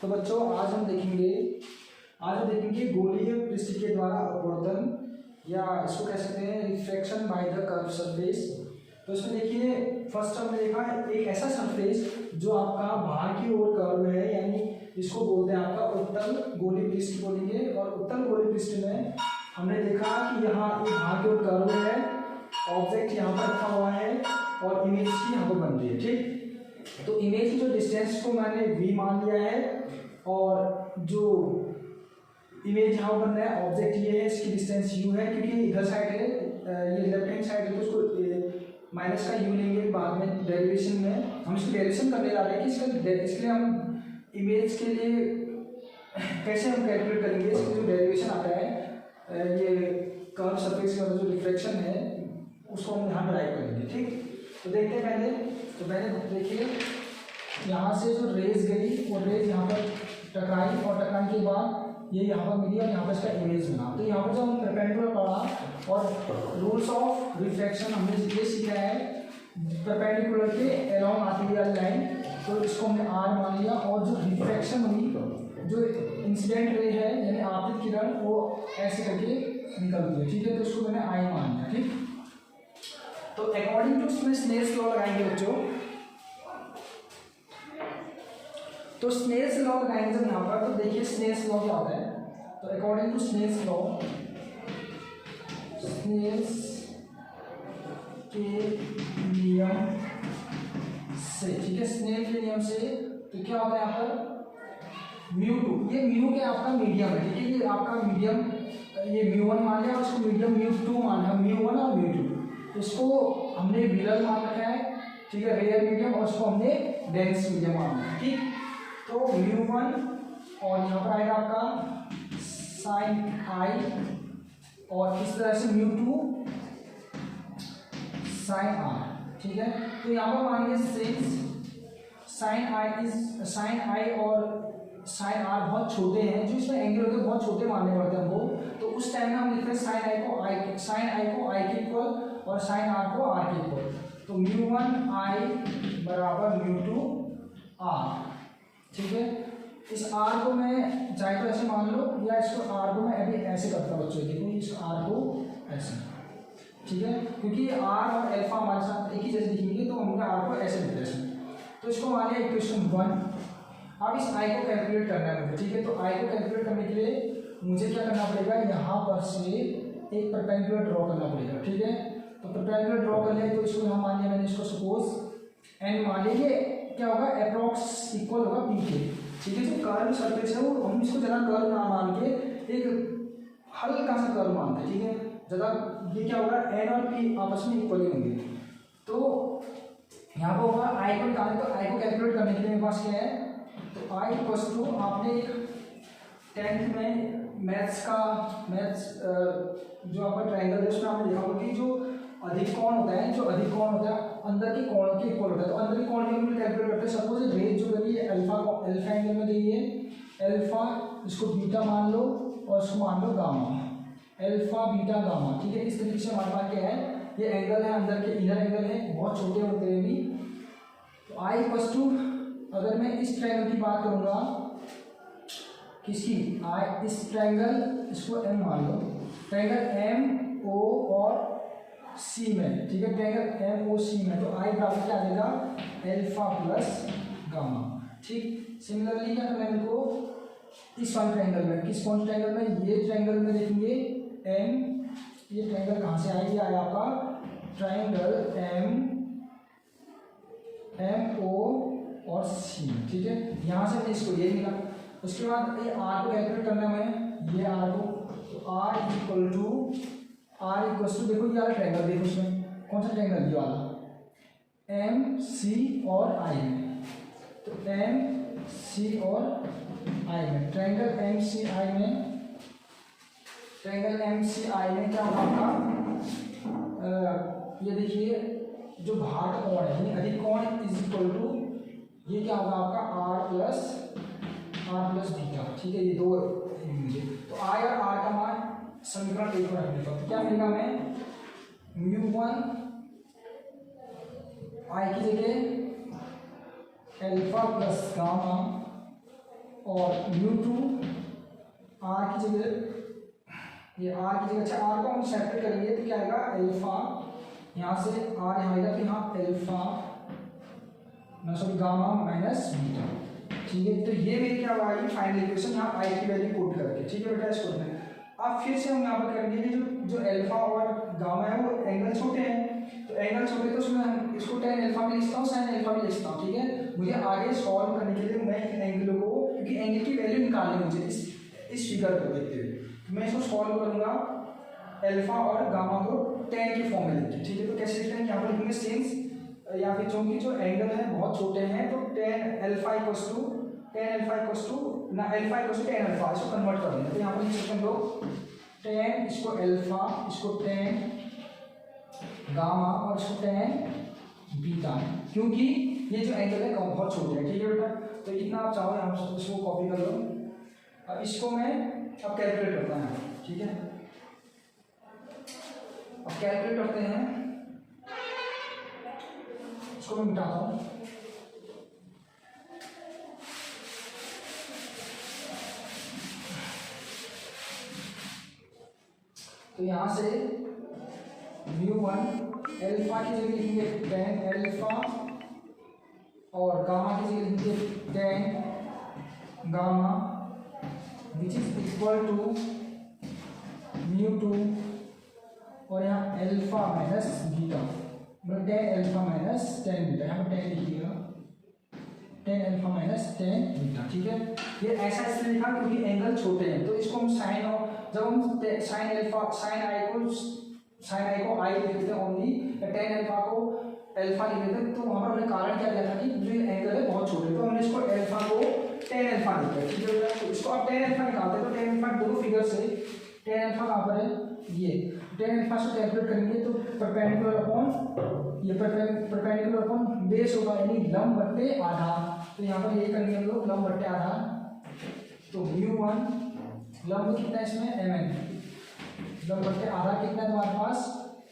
तो बच्चों आज हम देखेंगे गोलीय पृष्ठ के द्वारा अपवर्तन या इसको कह सकते हैं refraction by the curve surface. तो इसमें देखिए फर्स्ट हमने देखा एक ऐसा सरफेस जो आपका बाहर की ओर कर्व है, यानी इसको बोलते हैं आपका उत्तल गोलीय पृष्ठ बोलेंगे। और उत्तल गोलीय पृष्ठ में हमने देखा कि यहाँ एक बाहर की ओर कर्व है, ऑब्जेक्ट यहाँ पर रखा हुआ है और इमेज की यहाँ पर बन रही है। ठीक, तो इमेज की जो डिस्टेंस को मैंने v मान लिया है और जो इमेज यहाँ बन रहा है ऑब्जेक्ट ये है, इसकी डिस्टेंस u है, क्योंकि इधर साइड है ये लेफ्ट हैंड साइड है तो उसको माइनस का u लेंगे बाद में डेरिवेशन में। हम इसको डेरिवेशन करने जा रहे हैं कि इसके लिए हम इमेज के लिए कैसे हम कैलकुलेट करेंगे। इसके जो डेरिवेशन आता है ये कर्व सरफेस का जो रिफ्लेक्शन है उसको हम यहाँ ड्राइव करेंगे। ठीक, तो देखते हैं पहले देखिए यहाँ से जो रेज गई वो रेज यहाँ पर टकराई और टकराने के बाद ये यहाँ पर मिली और यहाँ पर इसका इमेज बना। तो यहाँ पर जब हम परपेंडिकुलर पढ़ा और रूल्स ऑफ रिफ्लेक्शन हमने ये सीखा है परपेंडिकुलर के अलोंग आती है लाइन, तो इसको हमने R मान लिया। और जो रिफ्लेक्शन हुई जो इंसिडेंट रे है यानी आपतित किरण वो ऐसे करके निकलती है। ठीक है, तो इसको मैंने I मान लिया। ठीक, तो अकॉर्डिंग टू इसमें स्नेल्स लॉ लगाएंगे बच्चों। तो स्नेल्स लॉ लगाएंगे जब यहाँ पर, तो देखिए स्नेल्स लॉ क्या होता है। तो according to Snell's law, Snell's के नियम से, ठीक है, स्नेल के नियम से तो क्या होता है यहाँ पर μ2, ये म्यू क्या आपका मीडियम है। ठीक है, ये आपका मीडियम ये μ1 मान लिया और इसको मीडियम μ2 मान लिया, μ1 और μ2 इसको हमने विरल मान रखा है। ठीक है, रेयर मीडियम और इसको हमने डेंस मीडियम मान रखा है। ठीक, तो μ1 और यहाँ पर आएगा आपका साइन i और इस तरह से μ2 साइन r। ठीक है, तो यहाँ पर मान लीजिए सिंस साइन i और साइन r बहुत छोटे हैं, जो इसमें एंगल होते हैं बहुत छोटे मानने पड़ते हैं हमको, तो उस टाइम में हम लिखते हैं साइन i को i के इक्वल और साइन r को r के इक्वल। तो μ1 i बराबर μ2 r। ठीक है, इस r को मैं चाहे तो ऐसे मान लो या इसको r को मैं अभी ऐसे करता हूँ बच्चों, देखो इस r को ऐसे। ठीक है, क्योंकि r और अल्फा हमारे साथ एक ही जैसे दिखेंगे तो हमने r को ऐसे लिखते हैं। तो इसको मान लिया इक्वेशन 1। अब इस i को कैलकुलेट करना है मुझे। ठीक है, तो i को कैलकुलेट करने के लिए मुझे क्या करना पड़ेगा, यहाँ पर से एक परपेंडिकुलर ड्रॉ करना पड़ेगा। ठीक है, तो परपेंडिकुलर ड्रॉ कर लिया तो इसको यहाँ मान लिया मैंने, इसको सपोज n मान लिया, क्या होगा अप्रॉक्स इक्वल होगा p के। ठीक है, जो कर्व सरफेस है वो हम इसको ज़्यादा कर्व ना मान के एक हल्का सा कर्व मानते हैं। ठीक है, ज़्यादा ये क्या होगा n और p आपस में इक्वल ही होंगे। तो यहाँ पर होगा i को निकालें, तो i को कैलकुलेट करने के लिए मेरे पास क्या है, तो i इक्वल्स टू आपने एक 10th में मैथ्स जो आपका ट्रायंगल है उसमें आपने देखा होगा कि जो अधिक कोण होता है अंदर के कोण के इक्वल होता है। तो अंदर के कोण के हम कैलकुलेट करते हैं। सपोज रेज जो गई है अल्फा एंगल में गई है, अल्फा इसको बीटा मान लो और इसको मान लो गामा, अल्फा बीटा गामा। ठीक है, इस तरीके से मान क्या है, ये एंगल है अंदर के, इधर एंगल है बहुत छोटे होते हैं भी। तो आई इक्वल्स टू, अगर मैं इस ट्रायंगल की बात करूँगा, किसकी आई, इस ट्रायंगल इसको एम मान लो, ट्रायंगल एम ओ और सी में। ठीक है, ट्रायंगल एम ओ सी में, तो आई बराबर क्या आ जाएगा अल्फा प्लस गामा। ठीक, सिमिलरली क्या करना है इनको इस वाले ट्रायंगल में, किस कौन ट्रायंगल में, ये ट्रायंगल में देखेंगे एम, ये ट्रायंगल कहाँ से आएगी, आया आपका ट्रायंगल एम ओ और सी। ठीक है, यहाँ से इसको ये मिला। उसके बाद ये आर को कैलकुलेट करना है, ये आर को, तो आर इक्वल टू देखो ये वाला ट्रायंगल, देखो इसमें कौन सा ट्रायंगल, ये वाला एम सी और आई में। तो एम सी और आई में ट्रायंगल एम सी आई में क्या होगा आपका, ये देखिए जो भाग कोण है यानी अधिक कोण इज इक्वल टू, ये क्या होगा आपका आर प्लस बीटा। ठीक है, ये दो मुझे, तो आई और आर का मान समीकरण एक को रखने पर तो क्या मिलेगा, हमें μ1 आई की जगह अल्फा प्लस गामा और म्यू टू आर की जगह, ये आर की जगह, अच्छा आर को हम सेपरेट करेंगे तो क्या आएगा अल्फा, यहाँ से आर यहाँ आएगा तो यहाँ alpha sorry gamma minus beta, ठीक है। तो ये मेरी क्या आई फाइनल इक्वेशन, यहाँ आई की वैल्यू पुट करके, ठीक है बेटा इसको में। अब फिर से हम यहाँ पर करेंगे कि जो अल्फा और गामा है वो एंगल छोटे हैं, तो एंगल छोटे तो उसमें हम इसको tan अल्फा में लिखता हूँ, sin अल्फा में लिखता हूँ, ठीक है। मुझे आगे सॉल्व करने के लिए मैं इन एंगलों को, क्योंकि एंगल की वैल्यू निकालनी है मुझे इस फिगर को देखते हुए, तो मैं इसको सॉल्व करूंगा अल्फा और गामा को tan के फॉर्म में लिखते, ठीक है। तो कैसे लिखते हैं, यहाँ पर लिखेंगे सिंस, या फिर चूंकि जो एंगल है बहुत छोटे हैं तो tan अल्फा इक्वल्स टू ना alpha equals to tan alpha, इसको कन्वर्ट कर देंगे। तो यहाँ पर लिख सकते हैं लोग tan, इसको अल्फा, इसको tan गामा और इसको tan बीटा, क्योंकि ये जो एंगल है बहुत छोटे हैं, ठीक है बेटा। तो इतना आप चाहो यहाँ पर इसको कॉपी कर लो। अब इसको मैं अब कैलकुलेट करता है, ठीक है। अब कैलकुलेट करते हैं, इसको मैं मिटाता हूँ। तो यहाँ से म्यू वन अल्फा की जगह लिखेंगे tan अल्फा और गामा की जगह लिखेंगे tan gamma which is equal to mu two और यहाँ अल्फा माइनस बीटा, मतलब tan alpha minus tan beta, यहाँ पर tan लिखिएगा tan alpha minus tan beta, ठीक है। ये ऐसा इसलिए लिखा क्योंकि एंगल छोटे हैं, तो इसको हम साइन, और जब हम साइन अल्फा साइन आई को आई लिख देते हैं ओनली, tan अल्फा को अल्फा लिख देते हैं, तो वहाँ पर हमने कारण क्या दिया था कि जो एंगल है बहुत छोटे, तो हमने इसको अल्फा को tan अल्फा लिखा है, ठीक है। तो इसको आप tan अल्फा निकालते हैं, तो tan अल्फा दोनों फिगर से tan अल्फा कहाँ पर है, ये tan अल्फा से कैलकुलेट करेंगे तो परपेंडिकुलर अपॉन ये परपेंडिकुलर अपॉन बेस होगा, यानी लंब बट्टे आधार। तो यहाँ पर ये करेंगे हम लोग लंब बट्टे आधार, तो म्यू वन लंब कितना है इसमें mn, लंब बट्टे आधार कितना है तुम्हारे पास,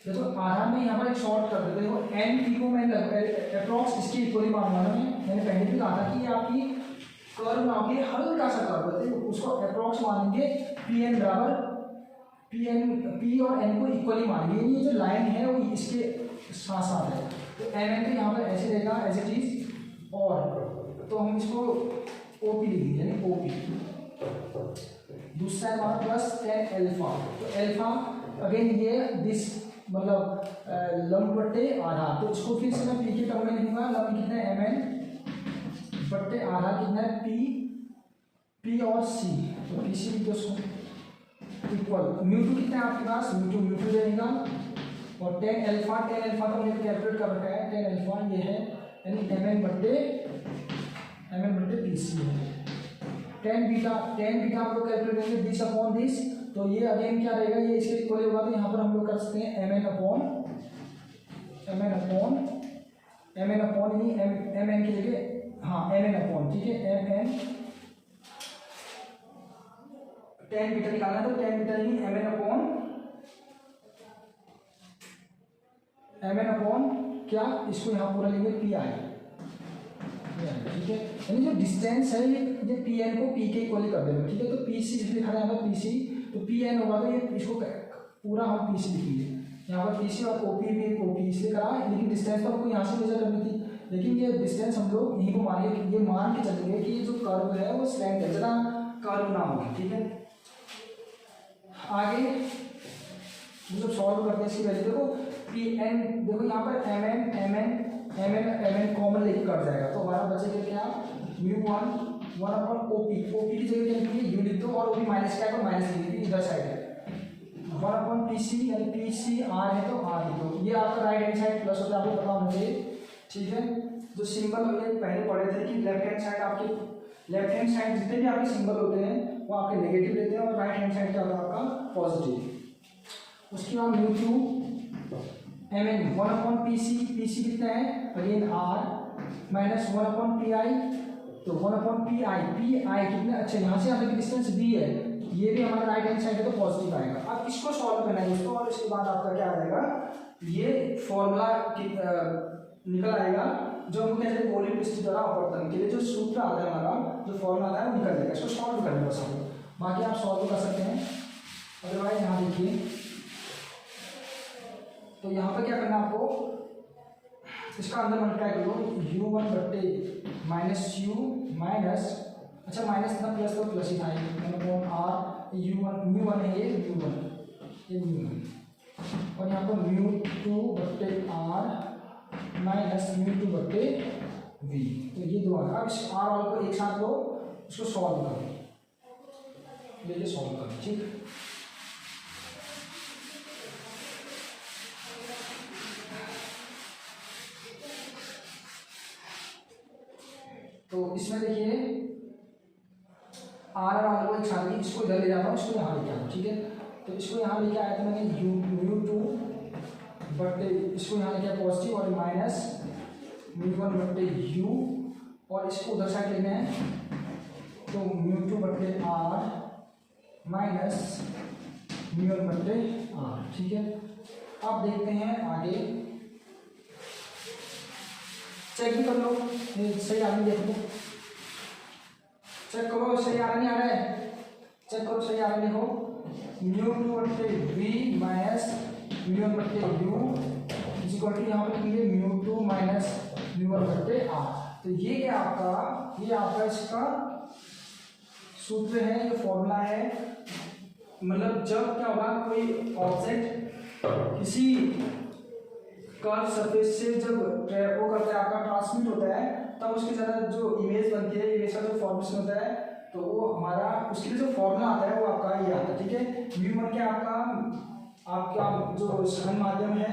देखो आधार में यहाँ पर एक शॉर्ट कर देते हो, एन पी को मैं अप्रॉक्स इसकी इक्वली मानूंगा, मैंने पहले भी कहा था कि आपकी कर्व नाम के हल्का सा कर्व होते हैं, उसको अप्रॉक्स मानेंगे, पी एन बराबर पी और एन को इक्वली मानेंगे, ये जो लाइन है वो इसके साथ साथ है, तो एम एन तो यहाँ पर ऐसे रहेगा एज इट इज, और तो हम इसको ओ पी लिखेंगे, यानी ओ पी, दूसरा हमारा प्लस tan अल्फा, तो अल्फा अगेन ये दिस मतलब लंब बट्टे आधार, तो इसको फिर से मैं पी के टर्म में लिखूंगा, लंब कितना है एम एन बट्टे आधार कितना है पी और सी, तो पी सी दोस्तों इक्वल म्यू टू कितना है आपके पास, म्यू टू रहेगा, और tan अल्फा तो हमने कैलकुलेट कर रखा है, tan अल्फा ये है यानी एम एन बट्टे पी सी है, tan बीटा हम लोग कैलकुलेट करेंगे दिस अपॉन दिस, तो ये अगेन क्या रहेगा, ये इसके इक्वल होगा, तो यहाँ पर हम लोग कर सकते हैं एम एन अपॉन यानी एम एन की जगह हाँ एम एन अपॉन, ठीक है, एम एन tan बीटा निकालना है, तो tan बीटा यानी एम एन अपॉन क्या, इसको यहाँ पूरा लेंगे पी आई, ठीक है, यानी जो डिस्टेंस है ये पी एन को पी के इक्वली कर देंगे, ठीक है। तो पी सी इसलिए लिखा है यहाँ पर पी सी, तो पी एन होगा तो ये इसको पूरा हम पी सी लिखेंगे, यहाँ पर पी सी और ओ पी भी ओ पी इसलिए करा, लेकिन डिस्टेंस तो हमको यहाँ से मेजर करनी थी, लेकिन ये डिस्टेंस हम लोग यहीं को मानेंगे, ये मान के चलेंगे कि ये जो कर्व है वो स्लैंट है, ज़रा कर्व ना होगा, ठीक है। आगे जब सॉल्व करते हैं इसकी वैल्यू देखो पी एन, देखो यहाँ पर एम एन कॉमन लेके कट जाएगा, तो हमारा बचेगा क्या, mu one upon O P की जगह क्या लिखेंगे यू लिख दो, और ओ पी माइनस क्या है माइनस लिख दीजिए, इधर साइड है, वन अपॉन पी सी यानी पी सी आर है तो आर लिख दो, ये आपका राइट हैंड साइड प्लस होता है, आपको पता होना चाहिए, ठीक है। जो सिंबल हमने पहले पढ़े थे कि लेफ्ट हैंड साइड जितने भी आपके सिंबल होते हैं वो आपके नेगेटिव लेते हैं, और राइट हैंड साइड क्या होगा आपका पॉजिटिव। उसके बाद mu two M N one upon P C कितना है again R minus one upon P I, तो वन अपॉन पी आई कितना, अच्छा यहाँ से यहाँ तक डिस्टेंस बी है, ये भी हमारा राइट हैंड साइड है तो पॉजिटिव आएगा। अब इसको सॉल्व करना है दोस्तों, और इसके बाद आपका क्या आएगा, ये फॉर्मूला निकल आएगा, जो हमको कहते हैं गोलीय पृष्ठ द्वारा अपवर्तन के लिए जो सूत्र आता है हमारा, जो फॉर्मूला आता है वो निकल जाएगा। इसको सॉल्व करने बस हम, बाकी आप सॉल्व कर सकते हैं। अदरवाइज यहाँ देखिए, तो यहाँ पर क्या करना है आपको, इसका अंदर मल्टीप्लाई कर लो, u1 बट्टे माइनस यू माइनस, अच्छा माइनस ना प्लस तो प्लस ही था, r u1 है ये u1 और यहाँ पर μ2 बट्टे r माइनस μ2 बट्टे v, तो ये दो आ। अब इस r वाले को एक साथ लो, इसको सॉल्व करो, लेके सॉल्व करो, ठीक। तो इसमें देखिए आर वाले को एक साथ, इसको इधर ले जाता हूँ, इसको यहाँ लेके आता हूँ, ठीक है। तो इसको यहाँ लेके आया तो मैंने μ2 बट्टे, इसको यहाँ लेके आया पॉजिटिव और माइनस μ1 बट्टे u, और इसको उधर साइड लेना है, तो μ2 बट्टे r माइनस μ1 बट्टे r, ठीक है। अब देखते हैं आगे, चेक भी कर लो सही आ रही, देख लो, चेक करो सही आ रहा नहीं आ रहा है, चेक करो सही आ रहा है। देखो μ2 बट्टे v माइनस μ1 बट्टे u इस इक्वल टू यहाँ पर लिखेंगे μ2 माइनस μ1 बट्टे r। तो ये आपका इसका सूत्र है, ये फॉर्मूला है। मतलब जब क्या होगा, कोई ऑब्जेक्ट किसी कर्व सरफेस से जब वो करता है, आपका ट्रांसमिट होता है, तब उसके ज़्यादा जो इमेज बनती है, इमेज का जो फॉर्मेशन होता है, तो वो हमारा उसके लिए जो फॉर्मूला आता है वो आपका ये आता है, ठीक है। μ1 क्या आपका जो सघन माध्यम है,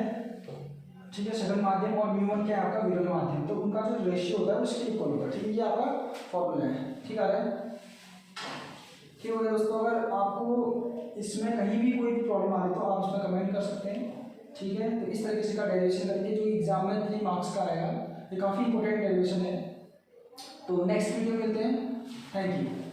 ठीक है, सघन माध्यम, और μ1 क्या आपका विरल माध्यम, तो उनका जो रेशियो होता है उसके इक्वल होगा, ठीक है। ये आपका फॉर्मूला है, ठीक आ रहा है। ठीक हो गया दोस्तों, अगर आपको इसमें कहीं भी कोई प्रॉब्लम आ रही तो आप उसमें कमेंट कर सकते हैं, ठीक है। तो इस तरीके से का डेरिवेशन करके जो एग्जाम में 3 मार्क्स का आएगा, ये काफ़ी इंपॉर्टेंट डेरिवेशन है। तो नेक्स्ट वीडियो मिलते हैं, थैंक यू।